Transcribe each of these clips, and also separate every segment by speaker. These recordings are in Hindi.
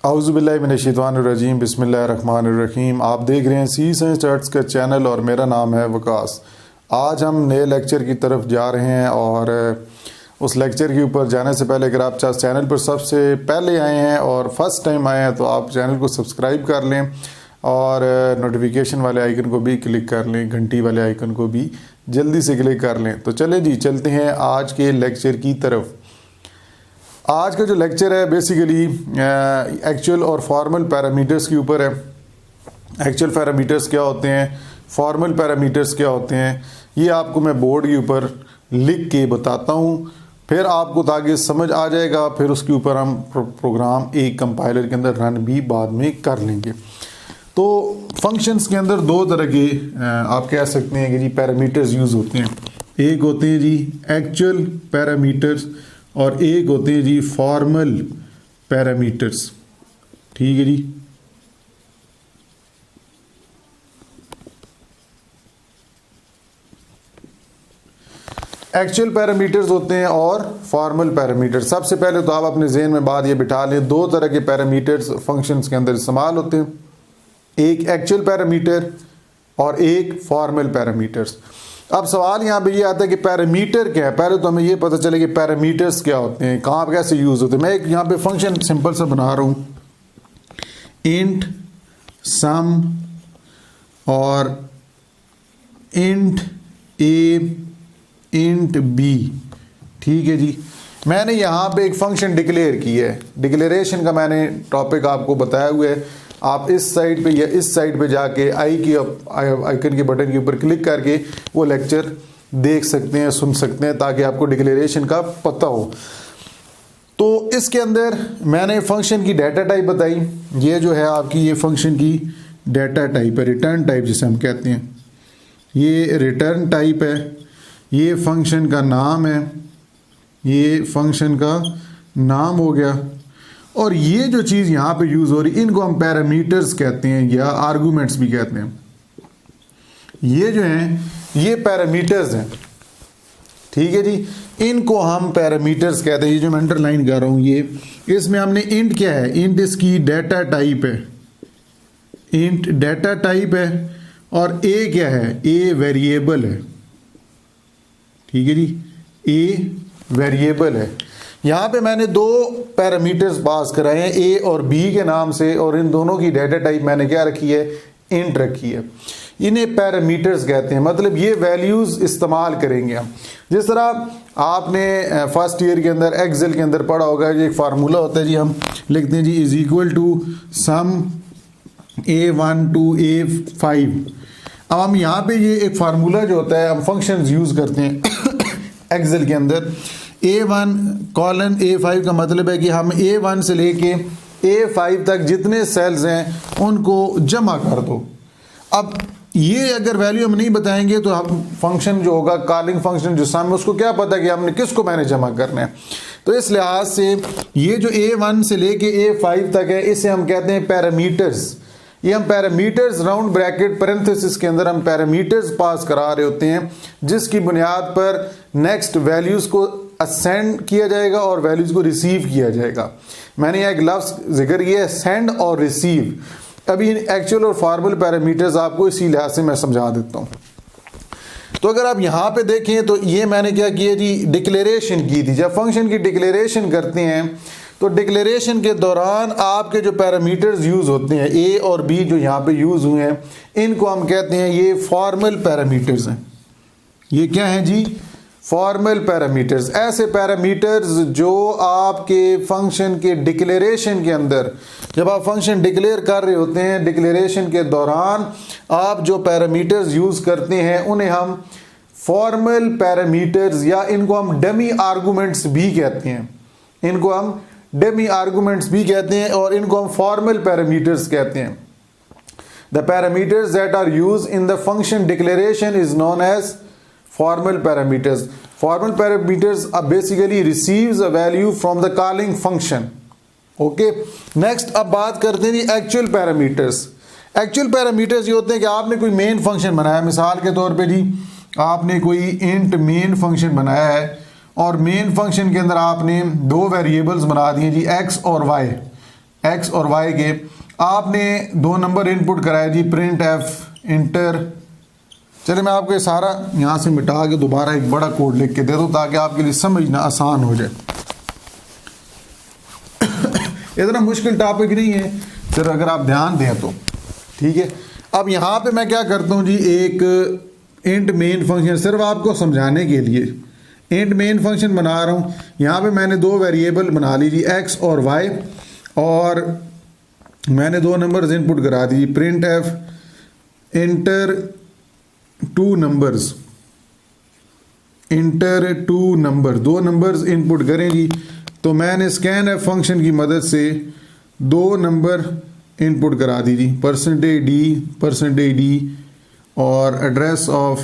Speaker 1: औज़ुबिल्लाहि मिनश्शैतानिर्रजीम बिस्मिल्लाहिर्रहमानिर्रहीम। आप देख रहे हैं सी साइंस स्टार्ट्स का चैनल और मेरा नाम है वकास। आज हम नए लेक्चर की तरफ जा रहे हैं और उस लेक्चर के ऊपर जाने से पहले अगर आप चैनल पर सबसे पहले आए हैं और फर्स्ट टाइम आए हैं तो आप चैनल को सब्सक्राइब कर लें और नोटिफिकेशन वाले आइकन को भी क्लिक कर लें, घंटी वाले आइकन को भी जल्दी से क्लिक कर लें। तो चले जी चलते हैं आज के लेक्चर की तरफ। आज का जो लेक्चर है बेसिकली एक्चुअल और फॉर्मल पैरामीटर्स के ऊपर है। एक्चुअल पैरामीटर्स क्या होते हैं, फॉर्मल पैरामीटर्स क्या होते हैं, ये आपको मैं बोर्ड के ऊपर लिख के बताता हूँ, फिर आपको ताकि समझ आ जाएगा। फिर उसके ऊपर हम प्रोग्राम एक कंपाइलर के अंदर रन भी बाद में कर लेंगे। तो फंक्शंस के अंदर दो तरह के आप कह सकते हैं कि जी पैरामीटर्स यूज़ होते हैं। एक होते हैं जी एक्चुअल पैरामीटर्स और एक होते हैं जी फॉर्मल पैरामीटर्स। ठीक है जी। एक्चुअल पैरामीटर्स होते हैं और फॉर्मल पैरामीटर्स। सबसे पहले तो आप अपने जहन में बात ये बिठा लें, दो तरह के पैरामीटर्स फंक्शंस के अंदर इस्तेमाल होते हैं, एक एक्चुअल पैरामीटर और एक फॉर्मल पैरामीटर्स। अब सवाल यहाँ पे ये आता है कि पैरामीटर क्या है। पहले तो हमें ये पता चले कि पैरामीटर्स क्या होते हैं, कहाँ कैसे यूज़ होते हैं। मैं एक यहाँ पे फंक्शन सिंपल सा बना रहा हूँ, इंट सम और इंट ए इंट बी। ठीक है जी। मैंने यहाँ पे एक फंक्शन डिक्लेयर किया है। डिक्लेरेशन का मैंने टॉपिक आपको बताया हुआ है। आप इस साइड पे या इस साइड पे जाके आई की आइकन के बटन के ऊपर क्लिक करके वो लेक्चर देख सकते हैं, सुन सकते हैं, ताकि आपको डिक्लेरेशन का पता हो। तो इसके अंदर मैंने फंक्शन की डाटा टाइप बताई। ये जो है आपकी ये फंक्शन की डाटा टाइप है, रिटर्न टाइप जिसे हम कहते हैं, ये रिटर्न टाइप है। ये फंक्शन का नाम है, ये फंक्शन का नाम हो गया। और ये जो चीज़ यहाँ पे यूज़ हो रही, इनको हम पैरामीटर्स कहते हैं या आर्गुमेंट्स भी कहते हैं। ये जो हैं ये पैरामीटर्स हैं। ठीक है जी। इनको हम पैरामीटर्स कहते हैं। ये जो मैं अंडरलाइन कर रहा हूँ ये, इसमें हमने इंट क्या है, इंट इसकी डाटा टाइप है, इंट डाटा टाइप है। और ए क्या है, ए वेरिएबल है। ठीक है जी, ए वेरिएबल है। यहाँ पे मैंने दो पैरामीटर्स पास कराए हैं, ए और बी के नाम से, और इन दोनों की डाटा टाइप मैंने क्या रखी है, इंट रखी है। इन्हें पैरामीटर्स कहते हैं, मतलब ये वैल्यूज़ इस्तेमाल करेंगे हम। जिस तरह आपने फर्स्ट ईयर के अंदर एक्सेल के अंदर पढ़ा होगा, एक फार्मूला होता है जी, हम लिखते हैं G is equal to sum A1 to A5। अब हम यहाँ पे ये एक फार्मूला जो होता है हम फंक्शंस यूज़ करते हैं एक्सेल के अंदर। A1 कॉलन A5 का मतलब है कि हम A1 से लेके A5 तक जितने सेल्स हैं उनको जमा कर दो। अब ये अगर वैल्यू हम नहीं बताएंगे तो हम फंक्शन जो होगा, कॉलिंग फंक्शन जो सम, उसको क्या पता कि हमने किसको मैंने जमा करना है। तो इस लिहाज से ये जो A1 से लेके A5 तक है, इसे हम कहते हैं पैरामीटर्स। ये हम पैरामीटर्स राउंड ब्रैकेट पैरेंथेसिस के अंदर हम पैरामीटर्स पास करा रहे होते हैं, जिसकी बुनियाद पर नेक्स्ट वैल्यूज़ को असेंड किया जाएगा और वैल्यूज़ को रिसीव किया जाएगा। मैंने यहाँ एक लफ्ज़ जिक्र किया है, सेंड और रिसीव। अभी एक्चुअल और फॉर्मल पैरामीटर्स आपको इसी लिहाज से मैं समझा देता हूँ। तो अगर आप यहाँ पे देखें तो ये मैंने क्या किया जी, डिक्लेरेशन की थी। जब फंक्शन की डिक्लेरेशन करते हैं तो डिक्लेरेशन के दौरान आपके जो पैरामीटर्स यूज़ होते हैं, ए और बी जो यहाँ पे यूज़ हुए हैं, इनको हम कहते हैं ये फॉर्मल पैरामीटर्स हैं। ये क्या हैं जी, फॉर्मल पैरामीटर्स। ऐसे पैरामीटर्स जो आपके फंक्शन के डिक्लेरेशन के अंदर, जब आप फंक्शन डिक्लेयर कर रहे होते हैं, डिक्लेरेशन के दौरान आप जो पैरामीटर्स यूज़ करते हैं उन्हें हम फॉर्मल पैरामीटर्स या इनको हम डमी आर्गूमेंट्स भी कहते हैं। इनको हम डमी आर्गूमेंट्स भी कहते हैं और इनको हम फॉर्मल पैरामीटर्स कहते हैं। The parameters that are used in the function declaration is known as formal parameters. Formal parameters are basically receives a value from the calling function. Okay. Next अब बात करते हैं जी एक्चुअल पैरामीटर्स। एक्चुअल पैरामीटर्स ये होते हैं कि आपने कोई मेन फंक्शन बनाया, मिसाल के तौर पे जी आपने कोई इंट मेन फंक्शन बनाया है और मेन फंक्शन के अंदर आपने दो वेरिएबल्स बना दिए जी, एक्स और वाई। एक्स और वाई के, आपने 2 नंबर इनपुट कराया जी, प्रिंट एफ इंटर। चलिए मैं आपको ये सारा यहाँ से मिटा के दोबारा एक बड़ा कोड लिख के दे दूँ ताकि आपके लिए समझना आसान हो जाए। इतना मुश्किल टॉपिक नहीं है सिर्फ अगर आप ध्यान दें तो, ठीक है। अब यहाँ पे मैं क्या करता हूँ जी, एक इंट मेन फंक्शन सिर्फ आपको समझाने के लिए इंट मेन फंक्शन बना रहा हूँ। यहाँ पे मैंने 2 वेरिएबल बना ली जी, एक्स और वाई, और मैंने 2 नंबर्स इनपुट करा दी, print f enter 2 numbers, enter 2 number, 2 numbers input करें जी। तो मैंने स्कैन एफ फंक्शन की मदद से 2 नंबर इनपुट करा दी जी, %d और एड्रेस ऑफ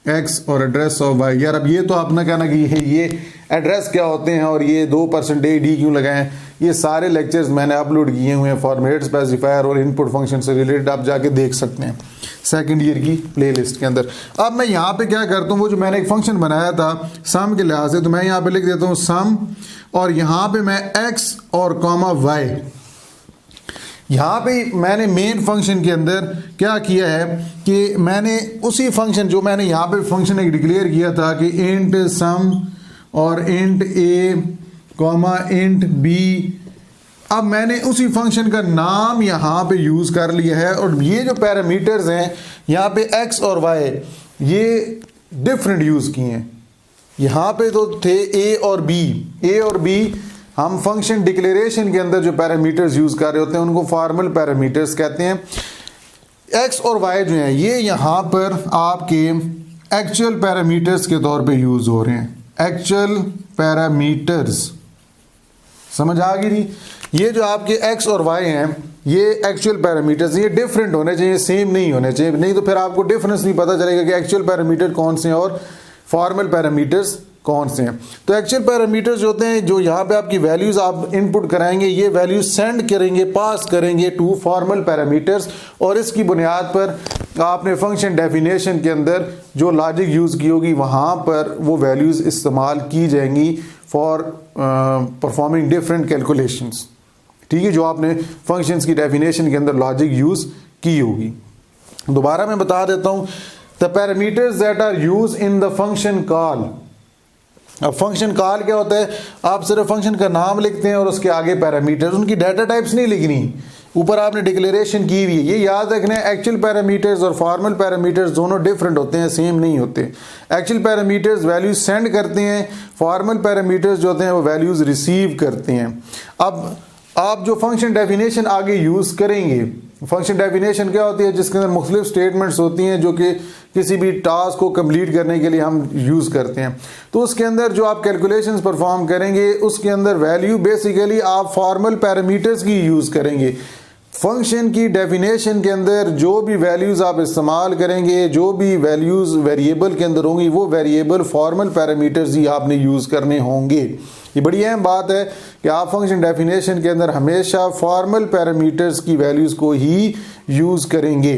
Speaker 1: एक्स और एड्रेस ऑफ वाई। यार अब ये तो आपने कहना कि ये एड्रेस क्या होते हैं और ये 2%d क्यों लगाएं, ये सारे लेक्चर्स मैंने अपलोड किए हुए हैं फॉर्मेट स्पेसिफायर और इनपुट फंक्शन से रिलेटेड, आप जाके देख सकते हैं सेकंड ईयर की प्लेलिस्ट के अंदर। अब मैं यहाँ पे क्या करता हूँ, वो जो मैंने एक फंक्शन बनाया था सम के लिहाज से, तो मैं यहाँ पे लिख देता हूँ सम, और यहाँ पे मैं एक्स और कॉमा वाई, यहाँ पे मैंने मेन फंक्शन के अंदर क्या किया है कि मैंने उसी फंक्शन जो मैंने यहाँ पे फंक्शन एक डिक्लेयर किया था कि इंट सम और इंट ए कॉमा इंट बी, अब मैंने उसी फंक्शन का नाम यहाँ पे यूज़ कर लिया है। और ये जो पैरामीटर्स हैं यहाँ पे एक्स और वाई, ये डिफरेंट यूज़ किए हैं। यहाँ पे तो थे ए और बी, हम फंक्शन डिक्लेरेशन के अंदर जो पैरामीटर्स यूज़ कर रहे होते हैं उनको फॉर्मल पैरामीटर्स कहते हैं। एक्स और वाई जो हैं ये यहाँ पर आपके एक्चुअल पैरामीटर्स के तौर पे यूज़ हो रहे हैं। एक्चुअल पैरामीटर्स समझ आ गई नहीं? ये जो आपके एक्स और वाई हैं ये एक्चुअल पैरामीटर्स, ये डिफरेंट होने चाहिए, सेम नहीं होने चाहिए, नहीं तो फिर आपको डिफरेंस नहीं पता चलेगा कि एक्चुअल पैरामीटर कौन से हैं और फॉर्मल पैरामीटर्स कौन से हैं। तो एक्चुअल पैरामीटर्स जो होते हैं, जो यहाँ पे आपकी वैल्यूज़ आप इनपुट कराएंगे, ये वैल्यूज सेंड करेंगे, पास करेंगे टू फॉर्मल पैरामीटर्स, और इसकी बुनियाद पर आपने फंक्शन डेफिनेशन के अंदर जो लॉजिक यूज़ की होगी वहाँ पर वो वैल्यूज़ इस्तेमाल की जाएंगी फॉर परफॉर्मिंग डिफरेंट कैलकुलेशंस, ठीक है, जो आपने फंक्शंस की डेफिनेशन के अंदर लॉजिक यूज़ की होगी। दोबारा मैं बता देता हूँ, the parameters that are use in the function call. अब फंक्शन कॉल क्या होता है, आप सिर्फ फंक्शन का नाम लिखते हैं और उसके आगे पैरामीटर्स, उनकी डाटा टाइप्स नहीं लिखनी, ऊपर आपने डिक्लेरेशन की हुई है। ये याद रखना है, एक्चुअल पैरामीटर्स और फॉर्मल पैरामीटर्स दोनों डिफरेंट होते हैं, सेम नहीं होते। एक्चुअल पैरामीटर्स वैल्यूज सेंड करते हैं, फॉर्मल पैरामीटर्स जो होते हैं वो वैल्यूज रिसीव करते हैं। अब आप जो फंक्शन डेफिनेशन आगे यूज़ करेंगे, फंक्शन डेफिनेशन क्या होती है, जिसके अंदर मुख्तलिफ स्टेटमेंट्स होती हैं जो कि किसी भी टास्क को कंप्लीट करने के लिए हम यूज़ करते हैं। तो उसके अंदर जो आप कैलकुलेशंस परफॉर्म करेंगे उसके अंदर वैल्यू बेसिकली आप फॉर्मल पैरामीटर्स की यूज़ करेंगे। फंक्शन की डेफिनेशन के अंदर जो भी वैल्यूज़ आप इस्तेमाल करेंगे, जो भी वैल्यूज़ वेरिएबल के अंदर होंगी, वो वेरिएबल फॉर्मल पैरामीटर्स ही आपने यूज़ करने होंगे। ये बड़ी अहम बात है कि आप फंक्शन डेफिनेशन के अंदर हमेशा फॉर्मल पैरामीटर्स की वैल्यूज़ को ही यूज़ करेंगे।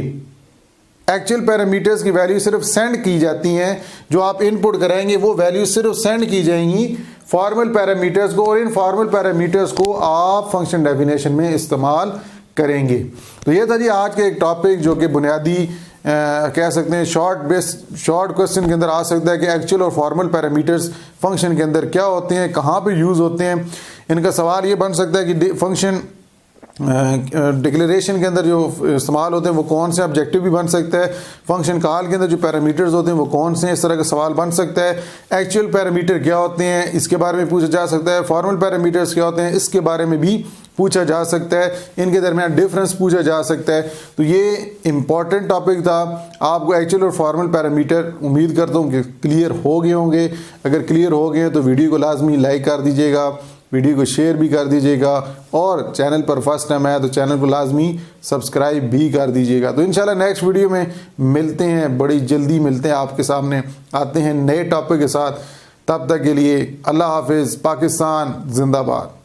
Speaker 1: एक्चुअल पैरामीटर्स की वैल्यू सिर्फ सेंड की जाती हैं, जो आप इनपुट कराएंगे वो वैल्यू सिर्फ सेंड की जाएंगी फॉर्मल पैरामीटर्स को, और इन फॉर्मल पैरामीटर्स को आप फंक्शन डेफिनेशन में इस्तेमाल करेंगे। तो ये था जी आज के एक टॉपिक जो कि बुनियादी कह सकते हैं शॉर्ट क्वेश्चन के अंदर आ सकता है कि एक्चुअल और फॉर्मल पैरामीटर्स फंक्शन के अंदर क्या होते हैं, कहाँ पे यूज़ होते हैं। इनका सवाल ये बन सकता है कि फंक्शन डिक्लेरेशन के अंदर जो इस्तेमाल होते हैं वो कौन से, ऑब्जेक्टिव भी बन सकता है, फंक्शन कॉल के अंदर जो पैरामीटर्स होते हैं वो कौन से हैं, इस तरह का सवाल बन सकता है। एक्चुअल पैरामीटर क्या होते हैं इसके बारे में पूछा जा सकता है, फॉर्मल पैरामीटर्स क्या होते हैं इसके बारे में भी पूछा जा सकता है, इनके दरमियान डिफरेंस पूछा जा सकता है। तो ये इम्पॉर्टेंट टॉपिक था, आपको एक्चुअल और फॉर्मल पैरामीटर उम्मीद करता हूँ कि क्लियर हो गए होंगे। अगर क्लियर हो गए तो वीडियो को लाजमी लाइक कर दीजिएगा, वीडियो को शेयर भी कर दीजिएगा, और चैनल पर फर्स्ट टाइम आया तो चैनल को लाजमी सब्सक्राइब भी कर दीजिएगा। तो इंशाल्लाह नेक्स्ट वीडियो में मिलते हैं, बड़ी जल्दी मिलते हैं, आपके सामने आते हैं नए टॉपिक के साथ। तब तक के लिए अल्लाह हाफिज़, पाकिस्तान जिंदाबाद।